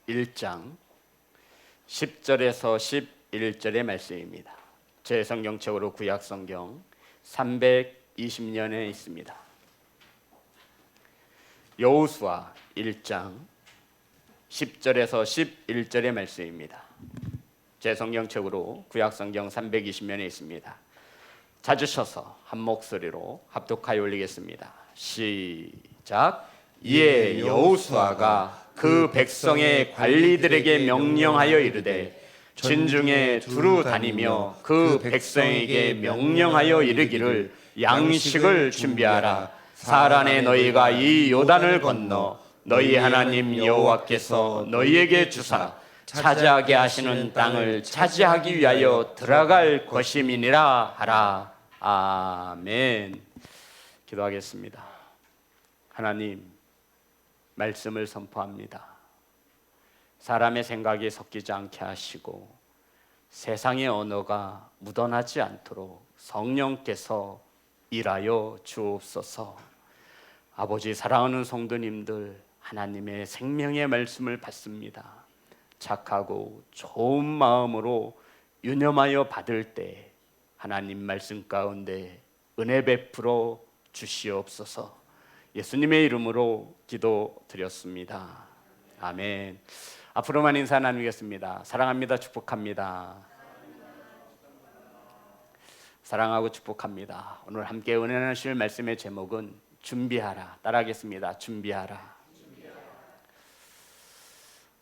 1장 10절에서 11절의 말씀입니다. 제 성경책으로 구약성경 320년에 있습니다. 여호수아 1장 10절에서 11절의 말씀입니다. 제 성경책으로 구약성경 320면에 있습니다. 찾으셔서 한 목소리로 합독하여 올리겠습니다. 시작. 이에 여호수아가 그 백성의 관리들에게 명령하여 이르되 진중에 두루 다니며 그 백성에게 명령하여 이르기를 양식을 준비하라. 사란에 너희가 이 요단을 건너 너희 하나님 여호와께서 너희에게 주사 차지하게 하시는 땅을 차지하기 위하여 들어갈 것임이니라 하라. 아멘. 기도하겠습니다. 하나님, 말씀을 선포합니다. 사람의 생각이 섞이지 않게 하시고 세상의 언어가 묻어나지 않도록 성령께서 일하여 주옵소서. 아버지, 사랑하는 성도님들, 하나님의 생명의 말씀을 받습니다. 착하고 좋은 마음으로 유념하여 받을 때 하나님 말씀 가운데 은혜 베풀어 주시옵소서. 예수님의 이름으로 기도드렸습니다. 아멘. 앞으로만 인사 나누겠습니다. 사랑합니다. 축복합니다. 사랑하고 축복합니다. 오늘 함께 은혜 나누실 말씀의 제목은 준비하라. 따라하겠습니다. 준비하라.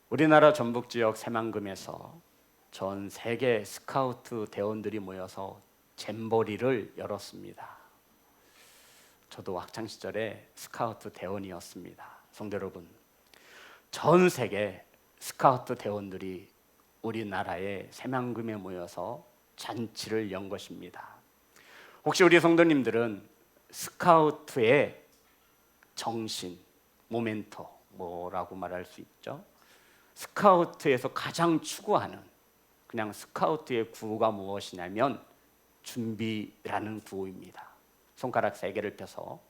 우리나라 전북지역 새만금에서 전 세계 스카우트 대원들이 모여서 잼버리를 열었습니다. 저도 학창시절에 스카우트 대원이었습니다. 성도 여러분, 전 세계 스카우트 대원들이 우리나라의 새만금에 모여서 잔치를 연 것입니다. 혹시 우리 성도님들은 스카우트의 정신, 모멘토, 뭐라고 말할 수 있죠? 스카우트에서 가장 추구하는, 그냥 스카우트의 구호가 무엇이냐면 준비라는 구호입니다. 손가락 3개를 펴서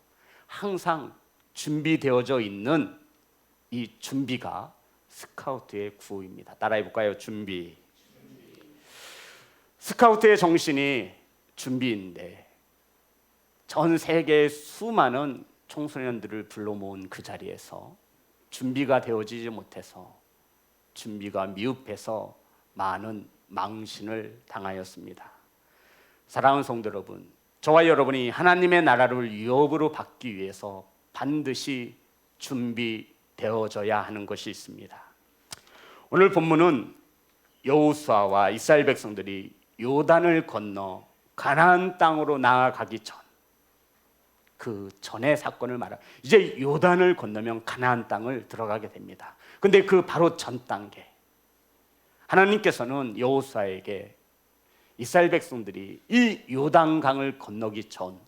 항상 준비되어져 있는 이 준비가 스카우트의 구호입니다. 따라해 볼까요? 준비. 스카우트의 정신이 준비인데 전 세계의 수많은 청소년들을 불러 모은 그 자리에서 준비가 되어지지 못해서, 준비가 미흡해서 많은 망신을 당하였습니다. 사랑하는 성도 여러분, 저와 여러분이 하나님의 나라를 유업으로 받기 위해서 반드시 준비되어져야 하는 것이 있습니다. 오늘 본문은 여호수아와 이스라엘 백성들이 요단을 건너 가나안 땅으로 나아가기 전, 그 전의 사건을 말합니다. 이제 요단을 건너면 가나안 땅을 들어가게 됩니다. 근데 그 바로 전 단계, 하나님께서는 여호수아에게 이스라엘 백성들이 이 요단강을 건너기 전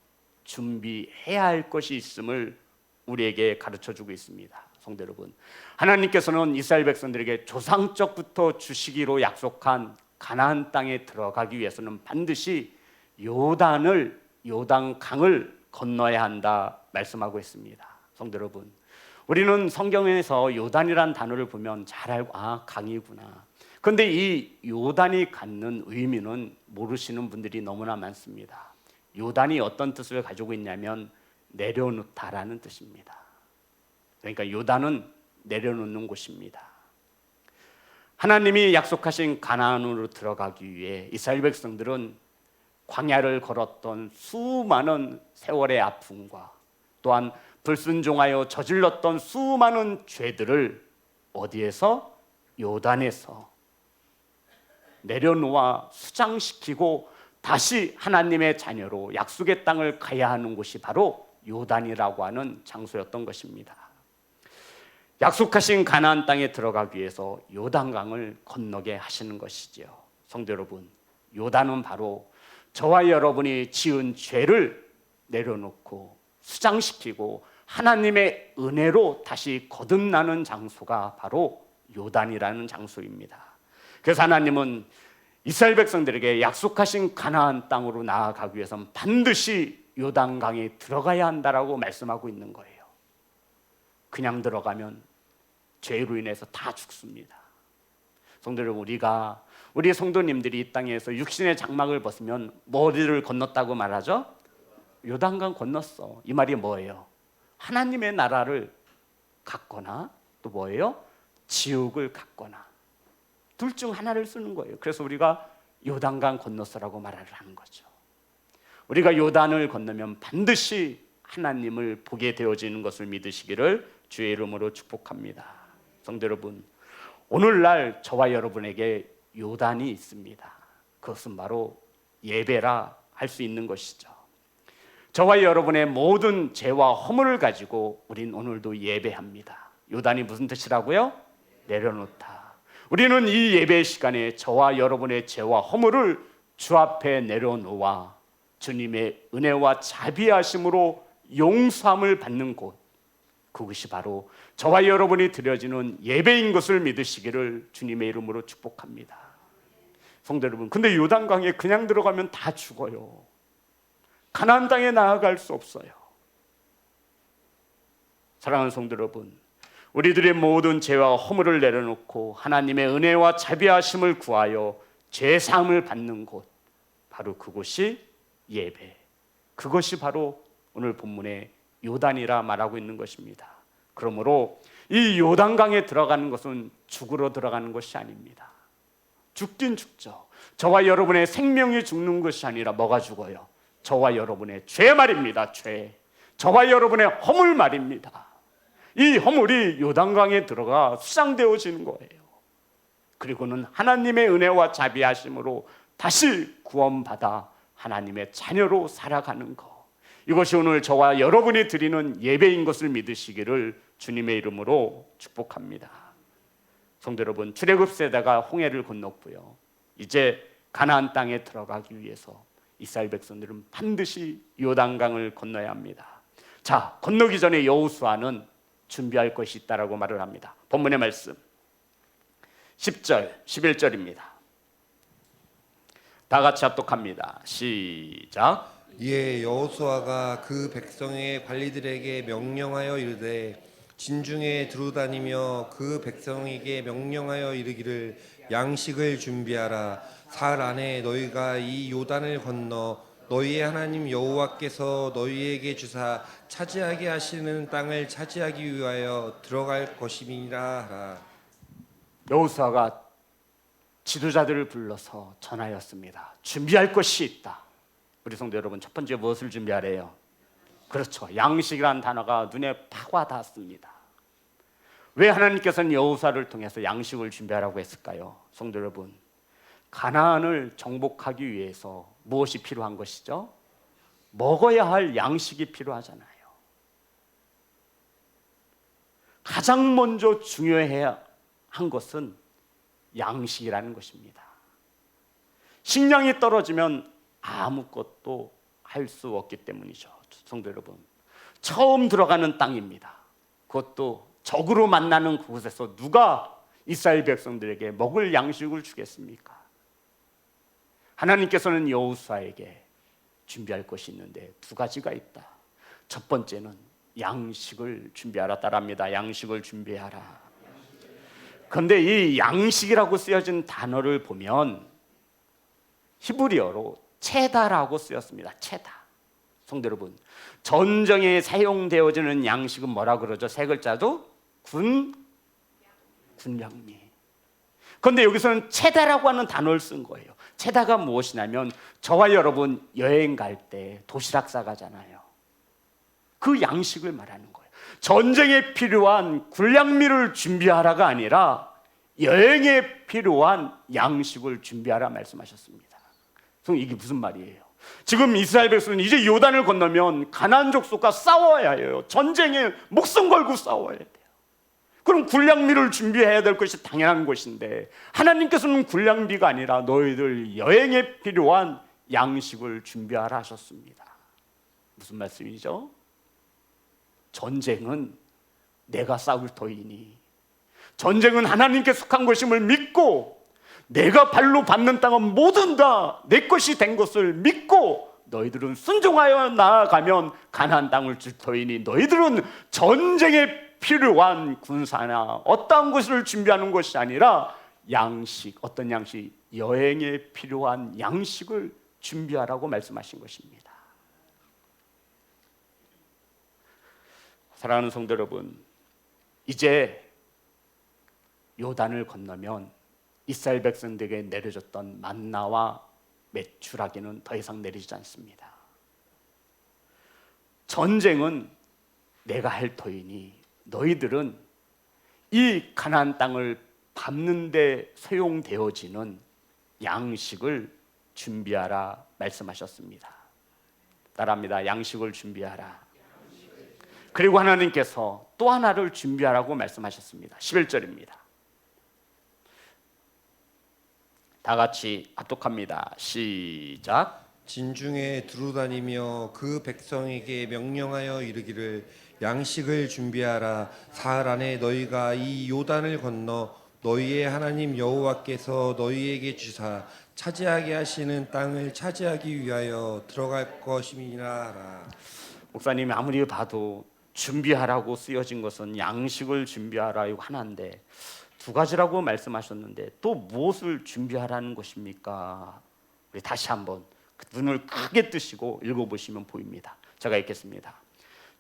준비해야 할 것이 있음을 우리에게 가르쳐주고 있습니다. 성도 여러분, 하나님께서는 이스라엘 백성들에게 조상적부터 주시기로 약속한 가나안 땅에 들어가기 위해서는 반드시 요단강을 건너야 한다 말씀하고 있습니다. 성도 여러분, 우리는 성경에서 요단이란 단어를 보면 잘 알고, 강이구나. 그런데 이 요단이 갖는 의미는 모르시는 분들이 너무나 많습니다. 요단이 어떤 뜻을 가지고 있냐면 내려놓다라는 뜻입니다. 그러니까 요단은 내려놓는 곳입니다. 하나님이 약속하신 가나안으로 들어가기 위해 이스라엘 백성들은 광야를 걸었던 수많은 세월의 아픔과 또한 불순종하여 저질렀던 수많은 죄들을 어디에서? 요단에서 내려놓아 수장시키고 다시 하나님의 자녀로 약속의 땅을 가야 하는 곳이 바로 요단이라고 하는 장소였던 것입니다. 약속하신 가나안 땅에 들어가기 위해서 요단강을 건너게 하시는 것이지요. 성도 여러분, 요단은 바로 저와 여러분이 지은 죄를 내려놓고 수장시키고 하나님의 은혜로 다시 거듭나는 장소가 바로 요단이라는 장소입니다. 그래서 하나님은 이스라엘 백성들에게 약속하신 가나안 땅으로 나아가기 위해서는 반드시 요단강에 들어가야 한다라고 말씀하고 있는 거예요. 그냥 들어가면 죄로 인해서 다 죽습니다. 성도 여러분, 우리 성도님들이 이 땅에서 육신의 장막을 벗으면 머리를 건넜다고 말하죠? 요단강 건넜어. 이 말이 뭐예요? 하나님의 나라를 갖거나 또 뭐예요? 지옥을 갖거나 둘 중 하나를 쓰는 거예요. 그래서 우리가 요단강 건넜어라고 말을 하는 거죠. 우리가 요단을 건너면 반드시 하나님을 보게 되어지는 것을 믿으시기를 주의 이름으로 축복합니다. 성도 여러분, 오늘날 저와 여러분에게 요단이 있습니다. 그것은 바로 예배라 할 수 있는 것이죠. 저와 여러분의 모든 죄와 허물을 가지고 우린 오늘도 예배합니다. 요단이 무슨 뜻이라고요? 내려놓다. 우리는 이 예배 시간에 저와 여러분의 죄와 허물을 주 앞에 내려놓아 주님의 은혜와 자비하심으로 용서함을 받는 곳, 그것이 바로 저와 여러분이 드려지는 예배인 것을 믿으시기를 주님의 이름으로 축복합니다. 성도 여러분, 근데 요단강에 그냥 들어가면 다 죽어요. 가나안 땅에 나아갈 수 없어요. 사랑하는 성도 여러분, 우리들의 모든 죄와 허물을 내려놓고 하나님의 은혜와 자비하심을 구하여 죄사함을 받는 곳, 바로 그곳이 예배, 그것이 바로 오늘 본문의 요단이라 말하고 있는 것입니다. 그러므로 이 요단강에 들어가는 것은 죽으러 들어가는 것이 아닙니다. 죽긴 죽죠. 저와 여러분의 생명이 죽는 것이 아니라 뭐가 죽어요? 저와 여러분의 죄 말입니다. 죄, 저와 여러분의 허물 말입니다. 이 허물이 요단강에 들어가 수장되어지는 거예요. 그리고는 하나님의 은혜와 자비하심으로 다시 구원받아 하나님의 자녀로 살아가는 것, 이것이 오늘 저와 여러분이 드리는 예배인 것을 믿으시기를 주님의 이름으로 축복합니다. 성도 여러분, 출애굽 세대가 홍해를 건넜고요, 이제 가나안 땅에 들어가기 위해서 이스라엘 백성들은 반드시 요단강을 건너야 합니다. 자, 건너기 전에 여호수아는 준비할 것이 있다라고 말을 합니다. 본문의 말씀 10절, 11절입니다. 다 같이 합독합니다. 시작. 이에 여호수아가 그 백성의 관리들에게 명령하여 이르되 진중에 두루다니며 그 백성에게 명령하여 이르기를 양식을 준비하라. 사흘 안에 너희가 이 요단을 건너 너희의 하나님 여호와께서 너희에게 주사 차지하게 하시는 땅을 차지하기 위하여 들어갈 것임이라 하라. 여호수아가 지도자들을 불러서 전하였습니다. 준비할 것이 있다. 우리 성도 여러분, 첫 번째 무엇을 준비하래요? 그렇죠, 양식이라는 단어가 눈에 팍 와닿았습니다. 왜 하나님께서는 여호수아를 통해서 양식을 준비하라고 했을까요? 성도 여러분, 가나안을 정복하기 위해서 무엇이 필요한 것이죠? 먹어야 할 양식이 필요하잖아요. 가장 먼저 중요해야 한 것은 양식이라는 것입니다. 식량이 떨어지면 아무것도 할 수 없기 때문이죠. 성도 여러분, 처음 들어가는 땅입니다. 그것도 적으로 만나는 그곳에서 누가 이스라엘 백성들에게 먹을 양식을 주겠습니까? 하나님께서는 여호수아에게 준비할 것이 있는데 두 가지가 있다. 첫 번째는 양식을 준비하라 따라합니다. 양식을 준비하라. 그런데 이 양식이라고 쓰여진 단어를 보면 히브리어로 체다라고 쓰였습니다. 체다. 성도 여러분, 전쟁에 사용되어지는 양식은 뭐라 그러죠? 세 글자도 군량미. 그런데 여기서는 체다라고 하는 단어를 쓴 거예요. 체다가 무엇이냐면 저와 여러분 여행 갈 때 도시락 싸가잖아요. 그 양식을 말하는 거예요. 전쟁에 필요한 군량미를 준비하라가 아니라 여행에 필요한 양식을 준비하라 말씀하셨습니다. 그럼 이게 무슨 말이에요? 지금 이스라엘 백성은 이제 요단을 건너면 가나안 족속과 싸워야 해요. 전쟁에 목숨 걸고 싸워야 돼요. 그럼 군량미를 준비해야 될 것이 당연한 것인데 하나님께서는 군량미가 아니라 너희들 여행에 필요한 양식을 준비하라 하셨습니다. 무슨 말씀이죠? 전쟁은 내가 싸울 터이니, 전쟁은 하나님께 속한 것임을 믿고 내가 발로 밟는 땅은 모든 다 내 것이 된 것을 믿고 너희들은 순종하여 나아가면 가나안 땅을 줄 터이니 너희들은 전쟁에 필요한 군사나 어떠한 것을 준비하는 것이 아니라 양식, 어떤 양식? 여행에 필요한 양식을 준비하라고 말씀하신 것입니다. 사랑하는 성도 여러분, 이제 요단을 건너면 이스라엘 백성들에게 내려졌던 만나와 메추라기는 더 이상 내리지 않습니다. 전쟁은 내가 할 터이니 너희들은 이 가나안 땅을 밟는 데 소용되어지는 양식을 준비하라 말씀하셨습니다. 따라합니다. 양식을 준비하라. 그리고 하나님께서 또 하나를 준비하라고 말씀하셨습니다. 11절입니다. 다 같이 합독합니다. 시작. 진중에 두루다니며 그 백성에게 명령하여 이르기를 양식을 준비하라. 사흘 안에 너희가 이 요단을 건너 너희의 하나님 여호와께서 너희에게 주사 차지하게 하시는 땅을 차지하기 위하여 들어갈 것임이라 하라. 목사님이 아무리 봐도 준비하라고 쓰여진 것은 양식을 준비하라 하나인데 두 가지라고 말씀하셨는데 또 무엇을 준비하라는 것입니까? 우리 다시 한번 눈을 크게 뜨시고 읽어보시면 보입니다. 제가 읽겠습니다.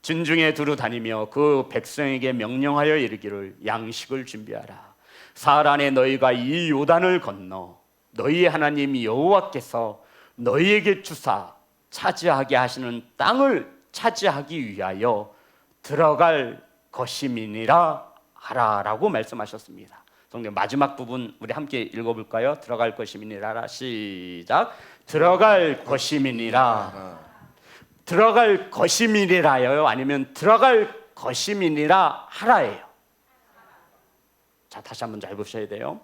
진중에 두루 다니며 그 백성에게 명령하여 이르기를 양식을 준비하라. 사흘 안에 너희가 이 요단을 건너 너희의 하나님 여호와께서 너희에게 주사 차지하게 하시는 땅을 차지하기 위하여 들어갈 것임이니라 하라라고 말씀하셨습니다. 성경 마지막 부분 우리 함께 읽어볼까요? 들어갈 것임이니라. 시작. 들어갈 것임이니라. 들어갈 것임이니라요? 아니면 들어갈 것임이니라 하라예요? 자, 다시 한번 잘 보셔야 돼요.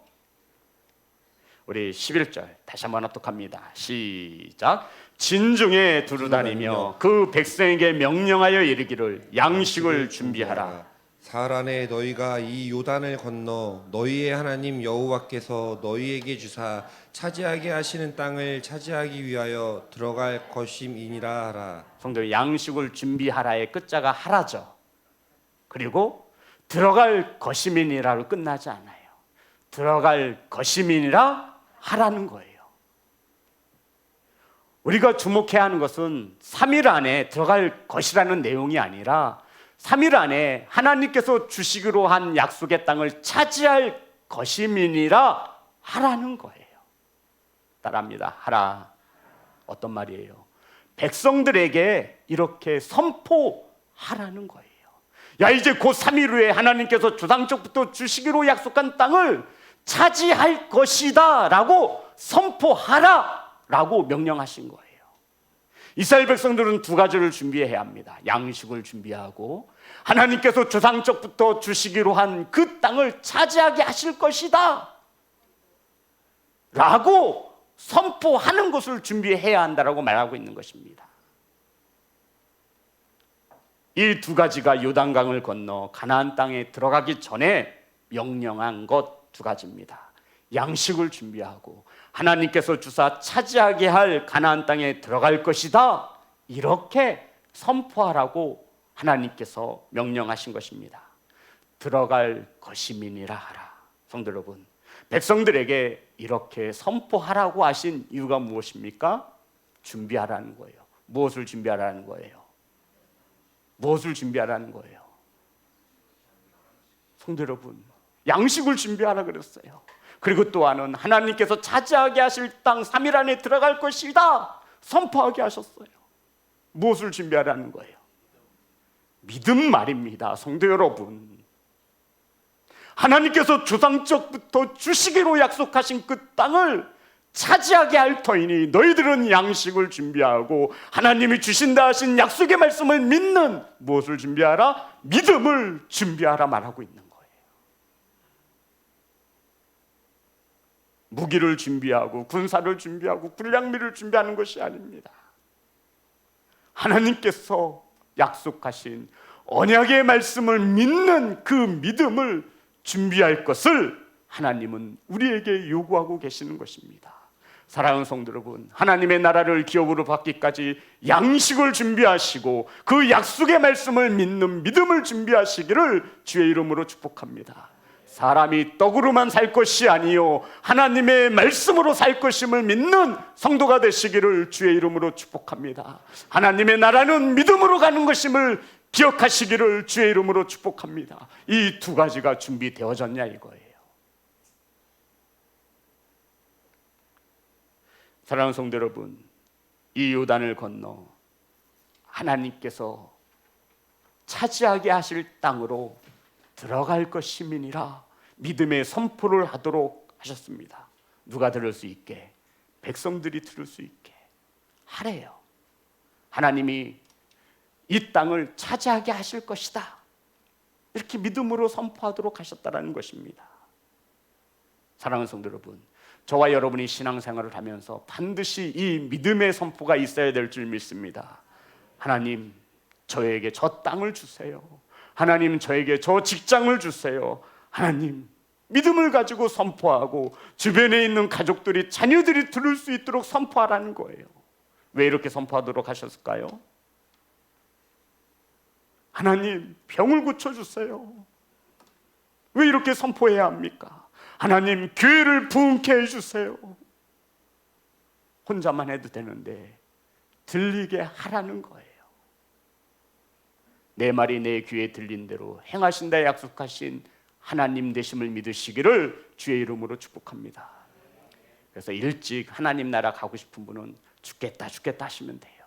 우리 11절 다시 한번 합독합니다. 시작. 진중에 두루다니며 그 백성에게 명령하여 이르기를 양식을 준비하라. 사흘 안에 너희가 이 요단을 건너 너희의 하나님 여호와께서 너희에게 주사 차지하게 하시는 땅을 차지하기 위하여 들어갈 것임이니라 하라. 성도, 양식을 준비하라의 끝자가 하라죠. 그리고 들어갈 것임이니라로 끝나지 않아요. 들어갈 것임이니라 하라는 거예요. 우리가 주목해야 하는 것은 3일 안에 들어갈 것이라는 내용이 아니라 3일 안에 하나님께서 주시기로 한 약속의 땅을 차지할 것임이니라 하라는 거예요. 따라합니다. 하라. 어떤 말이에요? 백성들에게 이렇게 선포하라는 거예요. 야, 이제 곧 3일 후에 하나님께서 조상적부터 주시기로 약속한 땅을 차지할 것이다 라고 선포하라 라고 명령하신 거예요. 이스라엘 백성들은 두 가지를 준비해야 합니다. 양식을 준비하고 하나님께서 조상적부터 주시기로 한 그 땅을 차지하게 하실 것이다 라고 선포하는 것을 준비해야 한다라고 말하고 있는 것입니다. 이 두 가지가 요단강을 건너 가나안 땅에 들어가기 전에 명령한 것 두 가지입니다. 양식을 준비하고 하나님께서 주사 차지하게 할 가나안 땅에 들어갈 것이다 이렇게 선포하라고 하나님께서 명령하신 것입니다. 들어갈 것임이니라 하라. 성도 여러분, 백성들에게 이렇게 선포하라고 하신 이유가 무엇입니까? 준비하라는 거예요. 무엇을 준비하라는 거예요? 무엇을 준비하라는 거예요? 성도 여러분, 양식을 준비하라 그랬어요. 그리고 또 하나는 하나님께서 차지하게 하실 땅 3일 안에 들어갈 것이다 선포하게 하셨어요. 무엇을 준비하라는 거예요? 믿음 말입니다. 성도 여러분, 하나님께서 조상적부터 주시기로 약속하신 그 땅을 차지하게 할 터이니 너희들은 양식을 준비하고 하나님이 주신다 하신 약속의 말씀을 믿는 무엇을 준비하라? 믿음을 준비하라 말하고 있는 거예요. 무기를 준비하고 군사를 준비하고 군량미를 준비하는 것이 아닙니다. 하나님께서 약속하신 언약의 말씀을 믿는 그 믿음을 준비할 것을 하나님은 우리에게 요구하고 계시는 것입니다. 사랑하는 성도 여러분, 하나님의 나라를 기업으로 받기까지 양식을 준비하시고 그 약속의 말씀을 믿는 믿음을 준비하시기를 주의 이름으로 축복합니다. 사람이 떡으로만 살 것이 아니요 하나님의 말씀으로 살 것임을 믿는 성도가 되시기를 주의 이름으로 축복합니다. 하나님의 나라는 믿음으로 가는 것임을 기억하시기를 주의 이름으로 축복합니다. 이 두 가지가 준비되어졌냐 이거예요. 사랑하는 성도 여러분, 이 요단을 건너 하나님께서 차지하게 하실 땅으로 들어갈 것임이니라 믿음의 선포를 하도록 하셨습니다. 누가 들을 수 있게? 백성들이 들을 수 있게 하래요. 하나님이 이 땅을 차지하게 하실 것이다, 이렇게 믿음으로 선포하도록 하셨다는 것입니다. 사랑하는 성도 여러분, 저와 여러분이 신앙생활을 하면서 반드시 이 믿음의 선포가 있어야 될 줄 믿습니다. 하나님, 저에게 저 땅을 주세요. 하나님, 저에게 저 직장을 주세요. 하나님, 믿음을 가지고 선포하고 주변에 있는 가족들이, 자녀들이 들을 수 있도록 선포하라는 거예요. 왜 이렇게 선포하도록 하셨을까요? 하나님, 병을 고쳐주세요. 왜 이렇게 선포해야 합니까? 하나님, 교회를 부흥케 해주세요. 혼자만 해도 되는데 들리게 하라는 거예요. 내 말이 내 귀에 들린 대로 행하신다 약속하신 하나님 되심을 믿으시기를 주의 이름으로 축복합니다. 그래서 일찍 하나님 나라 가고 싶은 분은 죽겠다 하시면 돼요.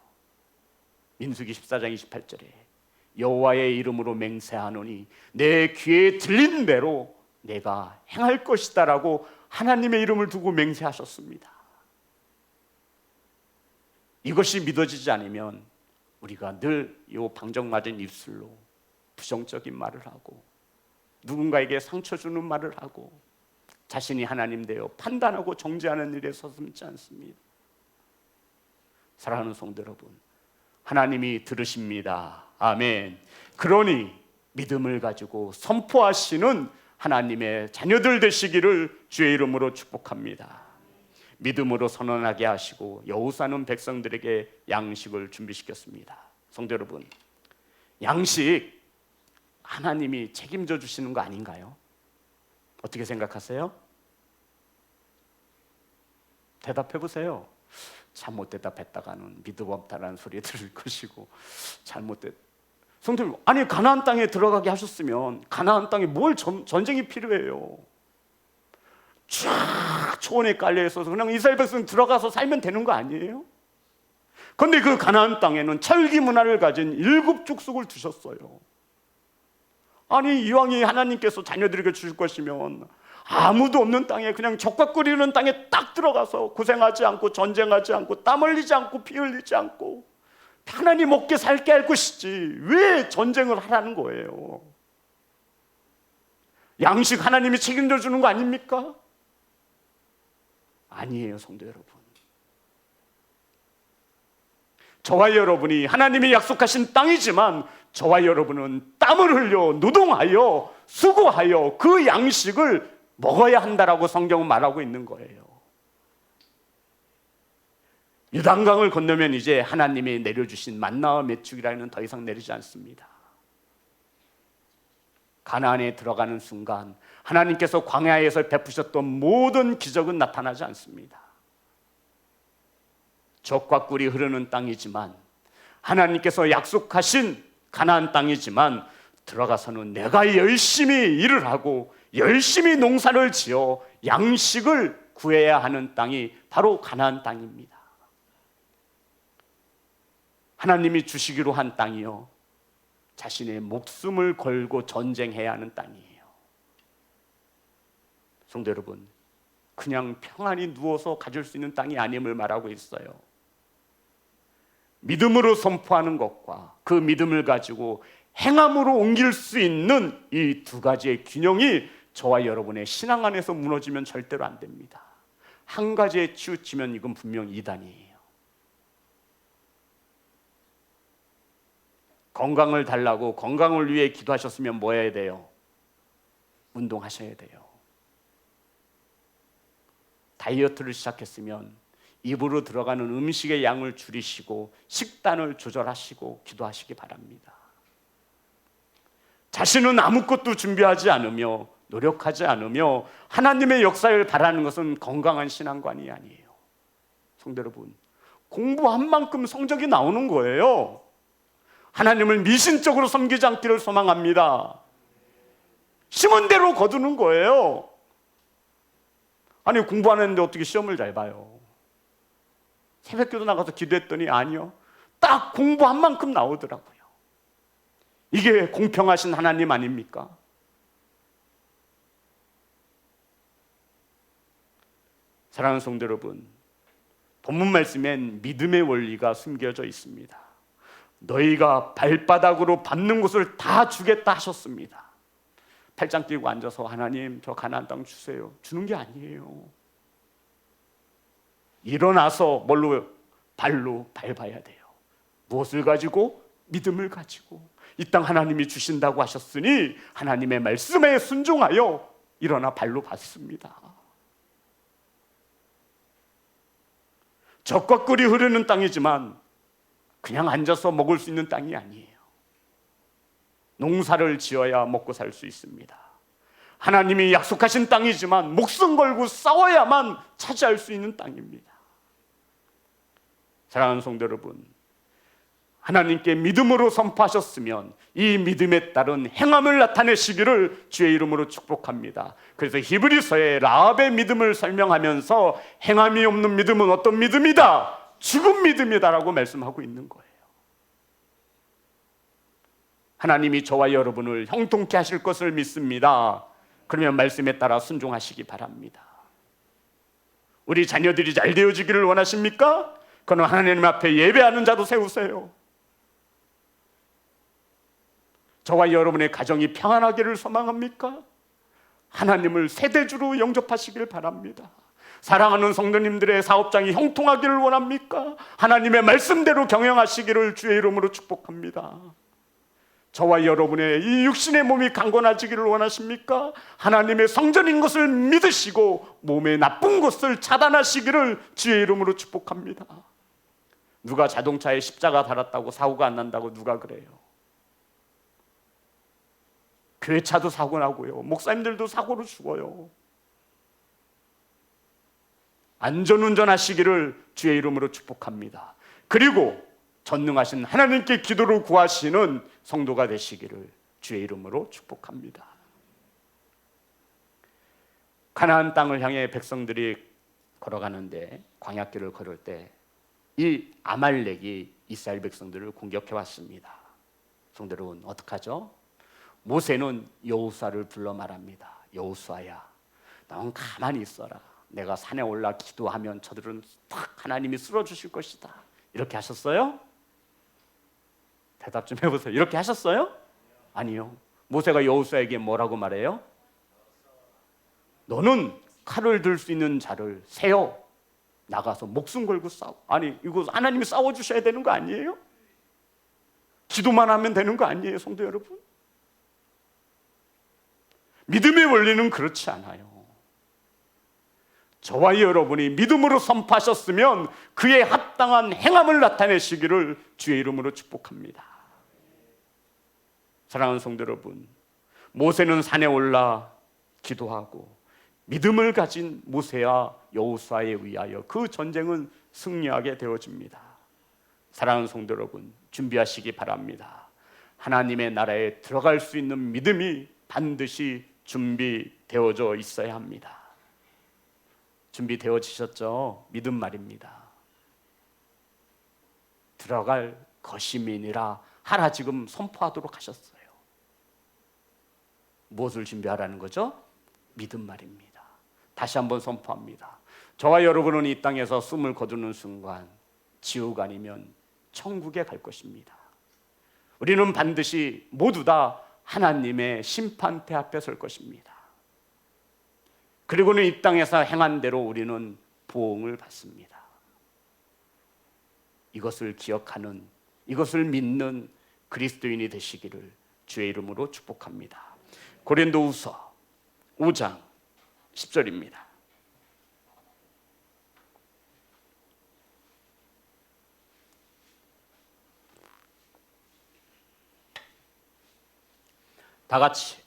민수기 14장 28절에 여호와의 이름으로 맹세하노니 내 귀에 들린 대로 내가 행할 것이다 라고 하나님의 이름을 두고 맹세하셨습니다. 이것이 믿어지지 않으면 우리가 늘 이 방정맞은 입술로 부정적인 말을 하고 누군가에게 상처 주는 말을 하고 자신이 하나님 되어 판단하고 정죄하는 일에 서슴지 않습니다. 사랑하는 성도 여러분, 하나님이 들으십니다. 아멘. 그러니 믿음을 가지고 선포하시는 하나님의 자녀들 되시기를 주의 이름으로 축복합니다. 믿음으로 선언하게 하시고 여호사는 백성들에게 양식을 준비시켰습니다. 성도 여러분, 양식 하나님이 책임져 주시는 거 아닌가요? 어떻게 생각하세요? 대답해 보세요. 잘못 대답했다가는 믿음 없다라는 소리 들을 것이고, 성도 여러분, 아니 가나안 땅에 들어가게 하셨으면 가나안 땅에 뭘 전쟁이 필요해요? 쫙 초원에 깔려 있어서 그냥 이스라엘 백성 들어가서 살면 되는 거 아니에요? 그런데 그 가나안 땅에는 철기 문화를 가진 7 족속을 두셨어요. 아니 이왕이 하나님께서 자녀들에게 주실 것이면 아무도 없는 땅에, 그냥 적과 끓이는 땅에 딱 들어가서 고생하지 않고 전쟁하지 않고 땀 흘리지 않고 피 흘리지 않고 편안히 먹게 살게 할 것이지 왜 전쟁을 하라는 거예요? 양식 하나님이 책임져 주는 거 아닙니까? 아니에요, 성도 여러분. 저와 여러분이 하나님이 약속하신 땅이지만 저와 여러분은 땀을 흘려 노동하여 수고하여 그 양식을 먹어야 한다라고 성경은 말하고 있는 거예요. 요단강을 건너면 이제 하나님이 내려주신 만나와 메추기라는 더 이상 내리지 않습니다. 가나안에 들어가는 순간 하나님께서 광야에서 베푸셨던 모든 기적은 나타나지 않습니다. 젖과 꿀이 흐르는 땅이지만, 하나님께서 약속하신 가나안 땅이지만 들어가서는 내가 열심히 일을 하고 열심히 농사를 지어 양식을 구해야 하는 땅이 바로 가나안 땅입니다. 하나님이 주시기로 한 땅이요, 자신의 목숨을 걸고 전쟁해야 하는 땅이에요. 성도 여러분, 그냥 평안히 누워서 가질 수 있는 땅이 아님을 말하고 있어요. 믿음으로 선포하는 것과 그 믿음을 가지고 행함으로 옮길 수 있는 이 두 가지의 균형이 저와 여러분의 신앙 안에서 무너지면 절대로 안 됩니다. 한 가지에 치우치면 이건 분명 이단이에요. 건강을 달라고 건강을 위해 기도하셨으면 뭐 해야 돼요? 운동하셔야 돼요. 다이어트를 시작했으면 입으로 들어가는 음식의 양을 줄이시고 식단을 조절하시고 기도하시기 바랍니다. 자신은 아무것도 준비하지 않으며 노력하지 않으며 하나님의 역사를 바라는 것은 건강한 신앙관이 아니에요. 성도 여러분, 공부한 만큼 성적이 나오는 거예요. 하나님을 미신적으로 섬기지 않기를 소망합니다. 심은 대로 거두는 거예요. 아니, 공부하는데 어떻게 시험을 잘 봐요? 새벽기도 나가서 기도했더니 아니요, 딱 공부한 만큼 나오더라고요. 이게 공평하신 하나님 아닙니까? 사랑하는 성도 여러분, 본문 말씀엔 믿음의 원리가 숨겨져 있습니다. 너희가 발바닥으로 밟는 곳을 다 주겠다 하셨습니다. 팔짱 끼고 앉아서 하나님 저 가나안 땅 주세요, 주는 게 아니에요. 일어나서 뭘로? 발로 밟아야 돼요. 무엇을 가지고? 믿음을 가지고. 이 땅 하나님이 주신다고 하셨으니 하나님의 말씀에 순종하여 일어나 발로 밟습니다. 젖과 꿀이 흐르는 땅이지만 그냥 앉아서 먹을 수 있는 땅이 아니에요. 농사를 지어야 먹고 살 수 있습니다. 하나님이 약속하신 땅이지만 목숨 걸고 싸워야만 차지할 수 있는 땅입니다. 사랑하는 성도 여러분, 하나님께 믿음으로 선포하셨으면 이 믿음에 따른 행함을 나타내시기를 주의 이름으로 축복합니다. 그래서 히브리서에 라합의 믿음을 설명하면서 행함이 없는 믿음은 어떤 믿음이다? 죽은 믿음이다라고 말씀하고 있는 거예요. 하나님이 저와 여러분을 형통케 하실 것을 믿습니다. 그러면 말씀에 따라 순종하시기 바랍니다. 우리 자녀들이 잘 되어지기를 원하십니까? 그럼 하나님 앞에 예배하는 자도 세우세요. 저와 여러분의 가정이 평안하기를 소망합니까? 하나님을 세대주로 영접하시길 바랍니다. 사랑하는 성도님들의 사업장이 형통하기를 원합니까? 하나님의 말씀대로 경영하시기를 주의 이름으로 축복합니다. 저와 여러분의 이 육신의 몸이 강건해지기를 원하십니까? 하나님의 성전인 것을 믿으시고 몸의 나쁜 것을 차단하시기를 주의 이름으로 축복합니다. 누가 자동차에 십자가 달았다고 사고가 안 난다고 누가 그래요? 교회차도 사고 나고요, 목사님들도 사고로 죽어요. 안전운전 하시기를 주의 이름으로 축복합니다. 그리고 전능하신 하나님께 기도를 구하시는 성도가 되시기를 주의 이름으로 축복합니다. 가나안 땅을 향해 백성들이 걸어가는데, 광야길을 걸을 때 이 아말렉이 이스라엘 백성들을 공격해 왔습니다. 성도 여러분, 어떡하죠? 모세는 여호수아를 불러 말합니다. 여호수아야, 넌 가만히 있어라. 내가 산에 올라 기도하면 저들은 딱 하나님이 쓸어주실 것이다. 이렇게 하셨어요? 대답 좀 해보세요. 이렇게 하셨어요? 아니요. 모세가 여호수아에게 뭐라고 말해요? 너는 칼을 들 수 있는 자를 세워 나가서 목숨 걸고 싸워. 아니, 이거 하나님이 싸워주셔야 되는 거 아니에요? 기도만 하면 되는 거 아니에요, 성도 여러분? 믿음의 원리는 그렇지 않아요. 저와 여러분이 믿음으로 선포하셨으면 그에 합당한 행함을 나타내시기를 주의 이름으로 축복합니다. 사랑하는 성도 여러분, 모세는 산에 올라 기도하고 믿음을 가진 모세와 여호수아에 의하여 그 전쟁은 승리하게 되어집니다. 사랑하는 성도 여러분, 준비하시기 바랍니다. 하나님의 나라에 들어갈 수 있는 믿음이 반드시 준비되어져 있어야 합니다. 준비되어지셨죠? 믿음 말입니다. 들어갈 것임이니라 하라 지금 선포하도록 하셨어요. 무엇을 준비하라는 거죠? 믿음 말입니다. 다시 한번 선포합니다. 저와 여러분은 이 땅에서 숨을 거두는 순간 지옥 아니면 천국에 갈 것입니다. 우리는 반드시 모두 다 하나님의 심판대 앞에 설 것입니다. 그리고는 이 땅에서 행한 대로 우리는 보응을 받습니다. 이것을 기억하는, 이것을 믿는 그리스도인이 되시기를 주의 이름으로 축복합니다. 고린도후서 5장 10절입니다. 다 같이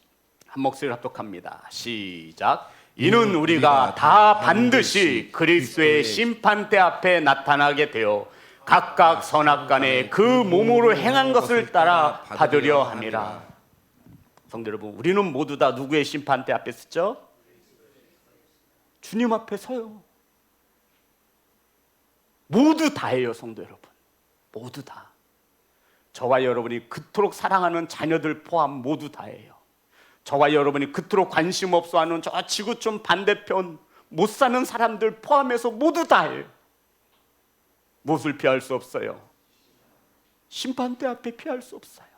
한 목소리 합독합니다. 시작. 이는 우리가 다 반드시 그리스도의 심판대 앞에 나타나게 되어 각각 선악간에 그 몸으로 행한 것을 따라 받으려 함이라. 성도 여러분, 우리는 모두 다 누구의 심판대 앞에 서죠? 주님 앞에 서요. 모두 다예요, 성도 여러분. 모두 다. 저와 여러분이 그토록 사랑하는 자녀들 포함 모두 다예요. 저와 여러분이 그토록 관심 없어하는 저 지구촌 반대편 못 사는 사람들 포함해서 모두 다예요. 무엇을 피할 수 없어요? 심판대 앞에 피할 수 없어요.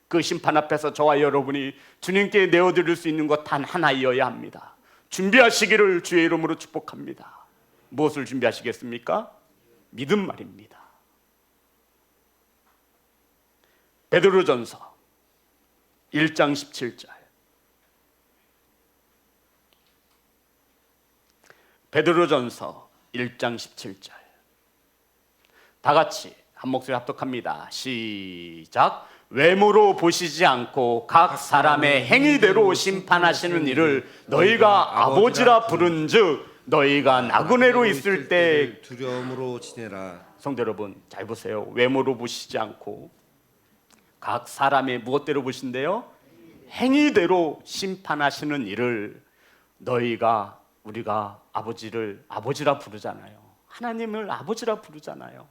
그 심판 앞에서 저와 여러분이 주님께 내어드릴 수 있는 것 단 하나이어야 합니다. 준비하시기를 주의 이름으로 축복합니다. 무엇을 준비하시겠습니까? 믿음 말입니다. 베드로전서 1장 17절. 베드로전서 1장 17절. 다 같이 한 목소리 합독합니다. 시작. 외모로 보시지 않고 각 사람의 행위대로 심판하시는 이를 너희가 아버지라 부른즉 너희가 나그네로 있을 때 두려움으로 지내라. 성도 여러분, 잘 보세요. 외모로 보시지 않고 각 사람의 무엇대로 보신대요? 행위대로 심판하시는 이를 우리가 아버지를 아버지라 부르잖아요. 하나님을 아버지라 부르잖아요.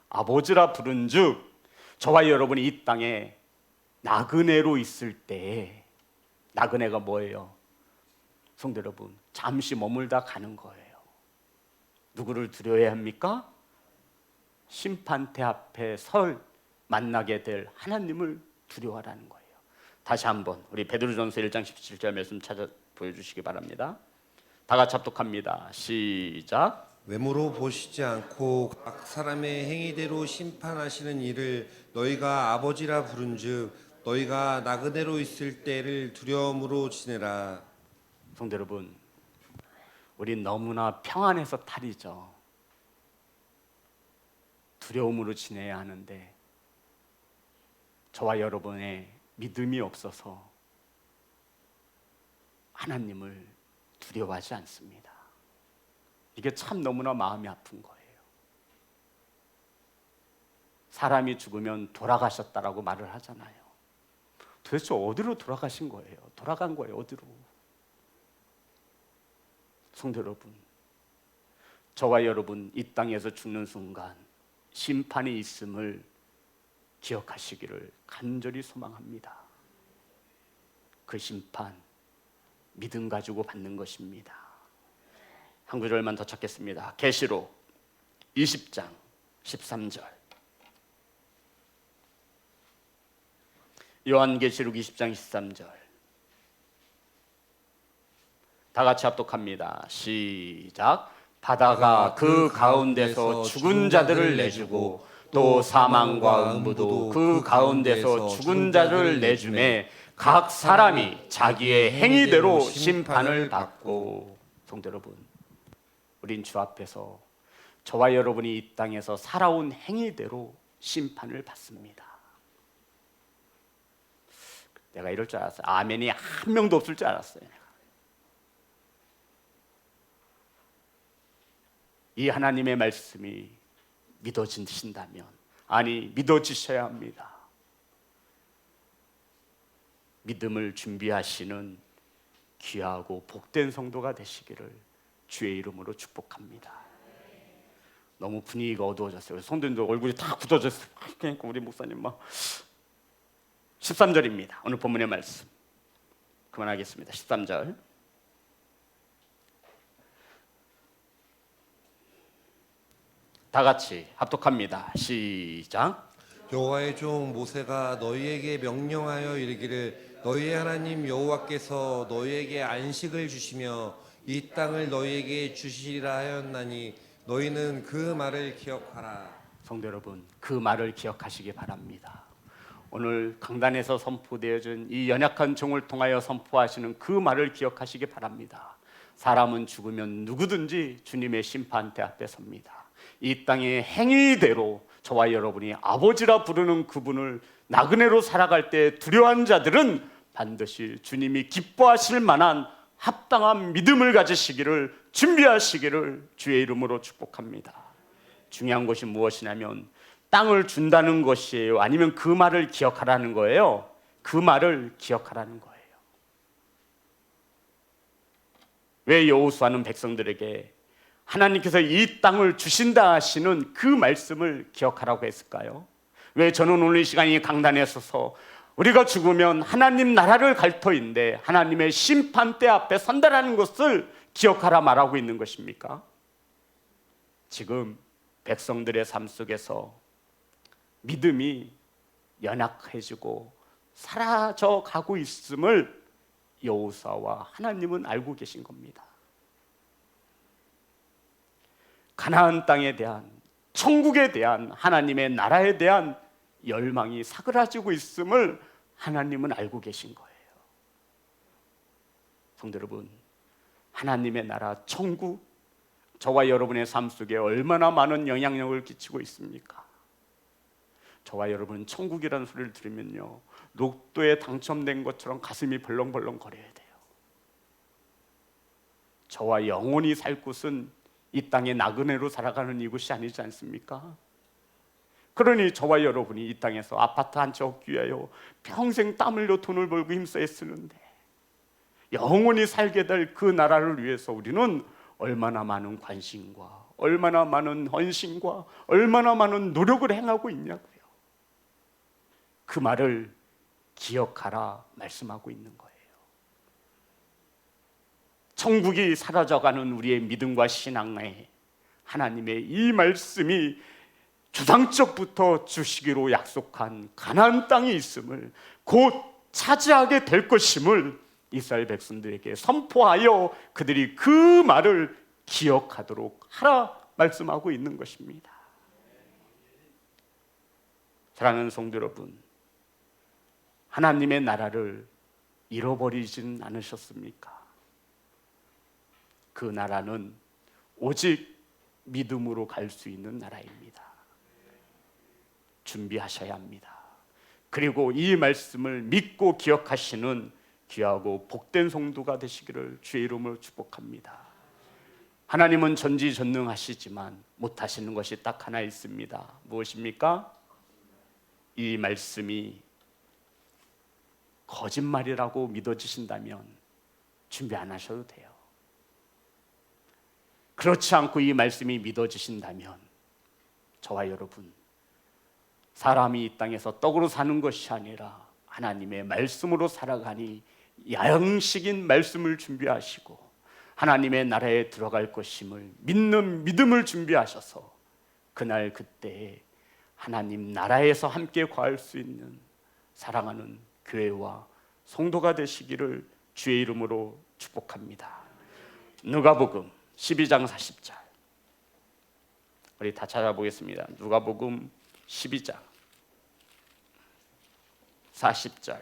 아버지라 부른즉 저와 여러분이 이 땅에 나그네로 있을 때에, 나그네가 뭐예요? 성도 여러분, 잠시 머물다 가는 거예요. 누구를 두려워해야 합니까? 심판대 앞에 만나게 될 하나님을 두려워하라는 거예요. 다시 한번 우리 베드로전서 1장 17절 말씀 찾아 보여주시기 바랍니다. 다 같이 합독합니다. 시작. 외모로 보시지 않고 각 사람의 행위대로 심판하시는 이를 너희가 아버지라 부른즉 너희가 나그네로 있을 때를 두려움으로 지내라. 성도 여러분, 우린 너무나 평안해서 탈이죠. 두려움으로 지내야 하는데 저와 여러분의 믿음이 없어서 하나님을 두려워하지 않습니다. 이게 참 너무나 마음이 아픈 거예요. 사람이 죽으면 돌아가셨다라고 말을 하잖아요. 도대체 어디로 돌아가신 거예요? 돌아간 거예요, 어디로? 성도 여러분, 저와 여러분 이 땅에서 죽는 순간 심판이 있음을 기억하시기를 간절히 소망합니다. 그 심판 믿음 가지고 받는 것입니다. 한 구절만 더 찾겠습니다. 계시록 20장 13절. 요한계시록 20장 13절. 다 같이 합독합니다. 시작. 바다가 그 가운데서 죽은 자들을 내주고 또 사망과 음부도 그 가운데서 죽은 자를 내주매 각 사람이 자기의 행위대로 심판을 받고. 성도 여러분, 우린 주 앞에서 저와 여러분이 이 땅에서 살아온 행위대로 심판을 받습니다. 내가 이럴 줄 알았어요. 아멘이 한 명도 없을 줄 알았어요. 이 하나님의 말씀이 믿어지신다면, 아니 믿어지셔야 합니다. 믿음을 준비하시는 귀하고 복된 성도가 되시기를 주의 이름으로 축복합니다. 너무 분위기가 어두워졌어요. 성도님들 얼굴이 다 굳어졌어요. 그러니까 우리 목사님 막 13절입니다. 오늘 본문의 말씀 그만하겠습니다. 13절. 다 같이 합독합니다. 시작. 여호와의 종 모세가 너희에게 명령하여 이르기를 너희의 하나님 여호와께서 너희에게 안식을 주시며 이 땅을 너희에게 주시리라 하였나니 너희는 그 말을 기억하라. 성도 여러분, 그 말을 기억하시기 바랍니다. 오늘 강단에서 선포되어진 이 연약한 종을 통하여 선포하시는 그 말을 기억하시기 바랍니다. 사람은 죽으면 누구든지 주님의 심판대 앞에 섭니다. 이 땅의 행위대로 저와 여러분이 아버지라 부르는 그분을 나그네로 살아갈 때 두려워하는 자들은 반드시 주님이 기뻐하실 만한 합당한 믿음을 가지시기를 준비하시기를 주의 이름으로 축복합니다. 중요한 것이 무엇이냐면 땅을 준다는 것이에요? 아니면 그 말을 기억하라는 거예요? 그 말을 기억하라는 거예요. 왜 여호수아는 백성들에게 하나님께서 이 땅을 주신다 하시는 그 말씀을 기억하라고 했을까요? 왜 저는 오늘 이 시간이 강단에 서서 우리가 죽으면 하나님 나라를 갈 터인데 하나님의 심판대 앞에 선다라는 것을 기억하라 말하고 있는 것입니까? 지금 백성들의 삶 속에서 믿음이 연약해지고 사라져 가고 있음을 여호수아와 하나님은 알고 계신 겁니다. 가나안 땅에 대한, 천국에 대한, 하나님의 나라에 대한 열망이 사그라지고 있음을 하나님은 알고 계신 거예요. 성도 여러분, 하나님의 나라, 천국, 저와 여러분의 삶 속에 얼마나 많은 영향력을 끼치고 있습니까? 저와 여러분은 천국이라는 소리를 들으면요, 로또에 당첨된 것처럼 가슴이 벌렁벌렁 거려야 돼요. 저와 영원히 살 곳은 이 땅의 나그네로 살아가는 이곳이 아니지 않습니까? 그러니 저와 여러분이 이 땅에서 아파트 한 채 얻기 위하여 평생 땀 흘려 돈을 벌고 힘써 애쓰는데 영원히 살게 될 그 나라를 위해서 우리는 얼마나 많은 관심과 얼마나 많은 헌신과 얼마나 많은 노력을 행하고 있냐고요. 그 말을 기억하라 말씀하고 있는 거예요. 천국이 사라져가는 우리의 믿음과 신앙에 하나님의 이 말씀이 주상적부터 주시기로 약속한 가나안 땅이 있음을, 곧 차지하게 될 것임을 이스라엘 백성들에게 선포하여 그들이 그 말을 기억하도록 하라 말씀하고 있는 것입니다. 사랑하는 성도 여러분, 하나님의 나라를 잃어버리진 않으셨습니까? 그 나라는 오직 믿음으로 갈 수 있는 나라입니다. 준비하셔야 합니다. 그리고 이 말씀을 믿고 기억하시는 귀하고 복된 성도가 되시기를 주의 이름으로 축복합니다. 하나님은 전지전능하시지만 못하시는 것이 딱 하나 있습니다. 무엇입니까? 이 말씀이 거짓말이라고 믿어지신다면 준비 안 하셔도 돼요. 그렇지 않고 이 말씀이 믿어지신다면 저와 여러분, 사람이 이 땅에서 떡으로 사는 것이 아니라 하나님의 말씀으로 살아가니 양식인 말씀을 준비하시고 하나님의 나라에 들어갈 것임을 믿는 믿음을 준비하셔서 그날 그때에 하나님 나라에서 함께 거할 수 있는 사랑하는 교회와 성도가 되시기를 주의 이름으로 축복합니다. 누가복음 12장 40절 우리 다 찾아보겠습니다. 누가복음 12장 40절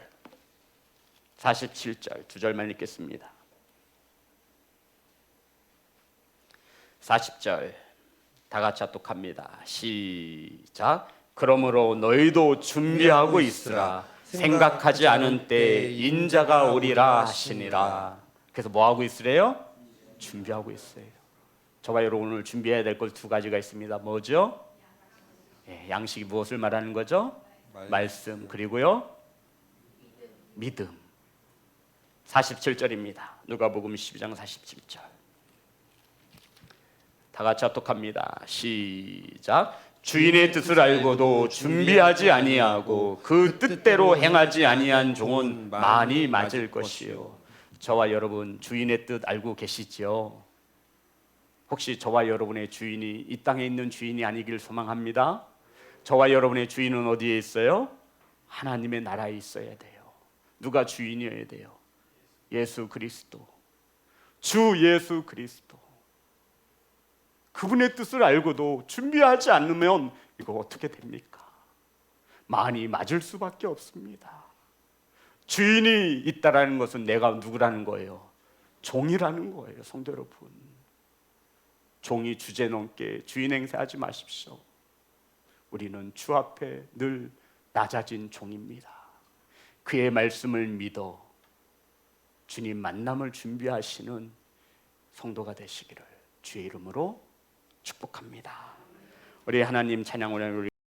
47절 두 절만 읽겠습니다. 40절 다 같이 합독합니다. 시작. 그러므로 너희도 준비하고 있으라. 생각하지 않은 때에 인자가 오리라 하시니라. 그래서 뭐 하고 있으래요? 준비하고 있어요. 저와 여러분 오늘 준비해야 될 것 두 가지가 있습니다. 뭐죠? 양식이 무엇을 말하는 거죠? 말씀. 그리고요 믿음. 47절입니다. 누가복음 12장 47절 다 같이 합독합니다. 시작. 주인의 뜻을 알고도 준비하지 아니하고 그 뜻대로 행하지 아니한 종은 많이 맞을 것이요. 저와 여러분 주인의 뜻 알고 계시지요? 혹시 저와 여러분의 주인이 이 땅에 있는 주인이 아니길 소망합니다. 저와 여러분의 주인은 어디에 있어요? 하나님의 나라에 있어야 돼요. 누가 주인이어야 돼요? 예수 그리스도. 주 예수 그리스도. 그분의 뜻을 알고도 준비하지 않으면 이거 어떻게 됩니까? 많이 맞을 수밖에 없습니다. 주인이 있다라는 것은 내가 누구라는 거예요? 종이라는 거예요. 성도 여러분, 종이 주제 넘게 주인 행세하지 마십시오. 우리는 주 앞에 늘 낮아진 종입니다. 그의 말씀을 믿어 주님 만남을 준비하시는 성도가 되시기를 주의 이름으로 축복합니다. 우리 하나님 찬양 오늘 우리